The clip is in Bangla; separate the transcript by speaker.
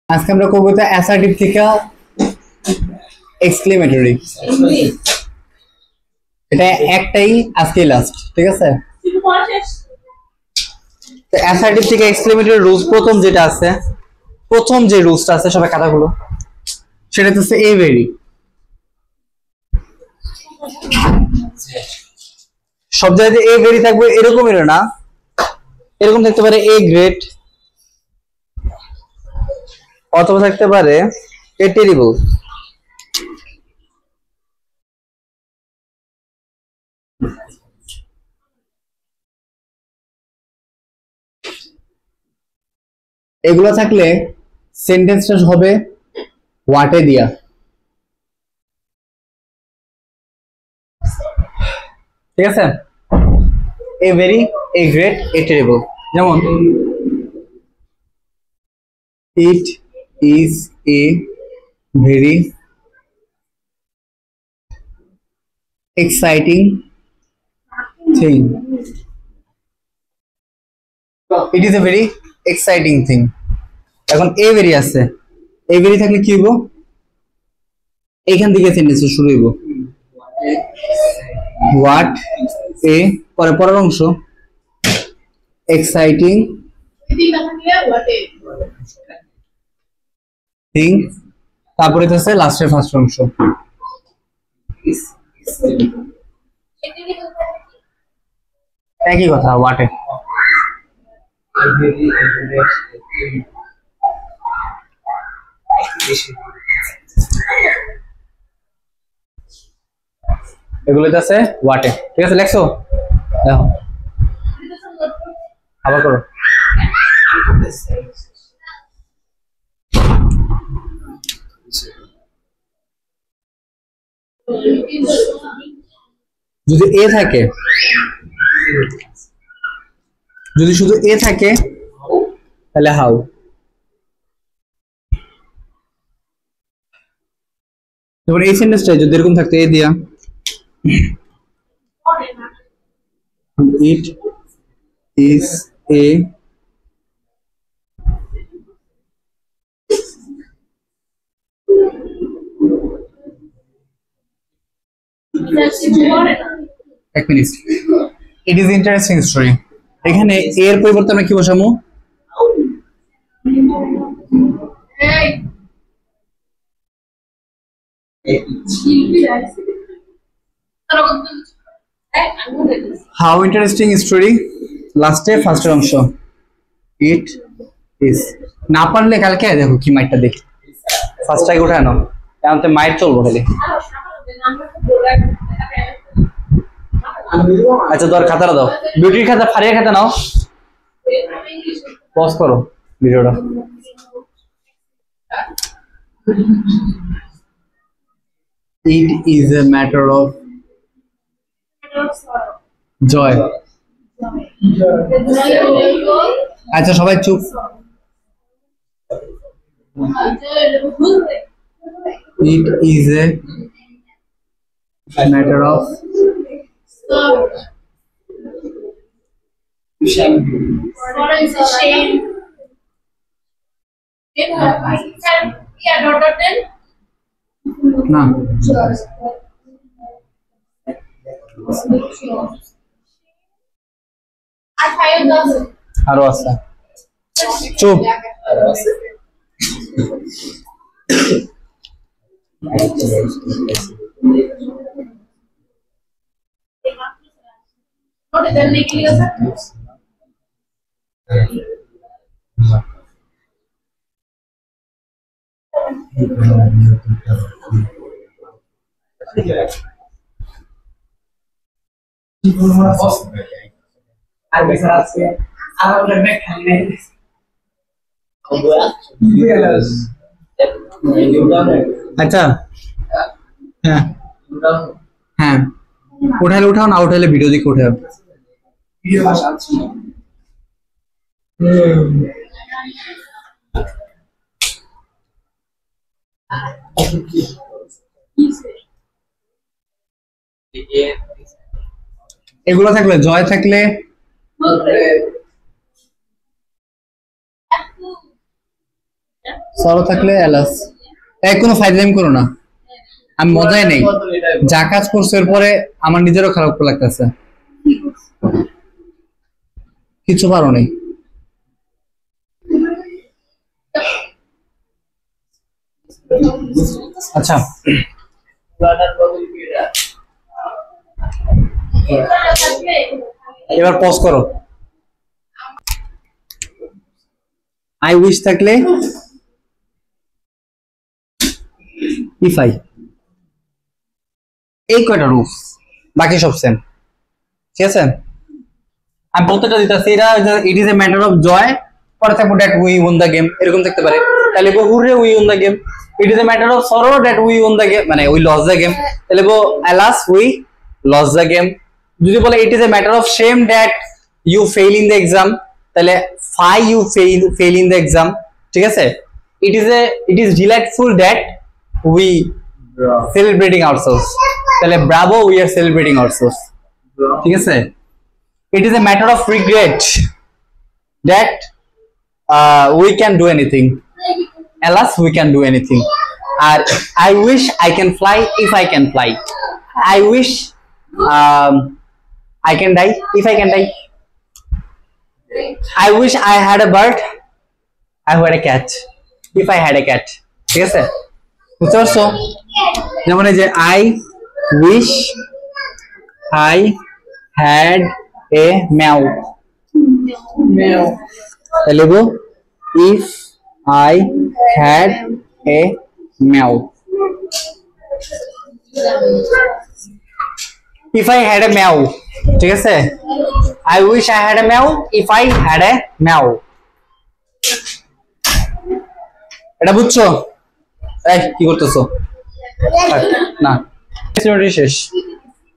Speaker 1: আজকে আমরা করবো তো অ্যাসার্টিভ থেকে এক্সক্লেমেটরি। এটা একটাই আজকে লাস্ট, ঠিক আছে? তো অ্যাসার্টিভ থেকে এক্সক্লেমেটরি রুলস প্রথম যেটা আছে, প্রথম যে রুলসটা আছে সবাই খাতাগুলো, সেটা হচ্ছে এ ভেরি। সব জায়গাতে এ ভেরি থাকবে এরকম এর না, এরকম থাকতে পারে এ গ্রেট, অথবা থাকতে পারে এ টেরিবল। এগুলো থাকলে সেন্টেন্সটা হবে হোয়াটে দিয়া। ঠিক আছে? A very, a great, a terrible. যেমন it is a very exciting thing. It is a very exciting thing. এখন এ ভেরি আছে, এ ভেরি থাকলে কি হইব? এইখান থেকে সেন্টেন্স শুরু হইব। হোয়াট এ, পরে পরের অংশ এক্সাইটিং থিং, তারপরে হচ্ছে লাস্টের ফার্স্ট অংশ। একই কথা, হোয়াটে। এগুলো আছে হোয়াটে। ঠিক আছে, লেখছো? দেখো আবার করো। যদি এ থাকে, যদি শুধু এ থাকে তাহলে হাউ। যেমন এই সেন্টেন্সটা যদি এরকম থাকতো এ দিয়া, ইট ইজ এ এক minute, it is interesting story. এখানে এর পরিবর্তে আমরা কি বসাবো? হাউ ইন্টারেস্টিং স্টোরি, লাস্টে ফার্স্টের অংশ ইট ইজ। না পারলে কালকে দেখো কি মাইটটা দেখি, ফার্স্টটাকে উঠে আনো, এখন তো মাইট চলবো খালি। আচ্ছা তোর খাতাটা দাও, বিউটির খাতা, ফারিয়া খাতা নাও, পজ করো ভিডিওটা। It is a matter of joy. আচ্ছা সবাই চুপ। It is a matter of না, আরো আছে, চুপ। আচ্ছা হ্যাঁ হ্যাঁ, উঠাইলে উঠাও, না উঠাইলে ভিডিও দিকে উঠাও। এগুলো থাকলে জয় থাকলে সরো থাকলে এলাস। এই কোনো ফাইজলামি করো না, আমি মজাই নেই। যা কাজ করছো এরপরে আমার নিজেরও খারাপ লাগতেছে। কিছু পারো নেই। আচ্ছা এবার পজ করো। আই উইশ থাকলে ইফ আই, এই কয়টা রুলস, বাকি সব সেম। ঠিক আছে, আমি প্রত্যেকটা দিতেছি। এটা it is a matter of joy, পরে থাকবো that we won the game, এরকম থাকতে পারে। তাহলে hurray we won the game. It is a matter of sorrow that we won the game, মানে উই লস দ্য গেম, তাহলে alas we lose the game. যদি বলে it is a matter of shame that you fail in the exam, তাহলে fie you fail in the exam. ঠিক আছে, it is delightful that we celebrating ourselves, তাহলে bravo we are celebrating ourselves. ঠিক আছে, it is a matter of regret that we can do anything, alas we can do anything. And I wish I can fly if I can fly. I wish I can die if I can die. I wish I had a bird, I had a cat if I had a cat. ঠিক আছে, বুঝতে পারছো? যেমন এই যে I wish I had a meow. Hello, if I had a meow. If I had a meow. ঠিক আছে, I wish I had a meow if I had a meow. এটা বুঝছো? এই কি করতেছো? না, শেষ।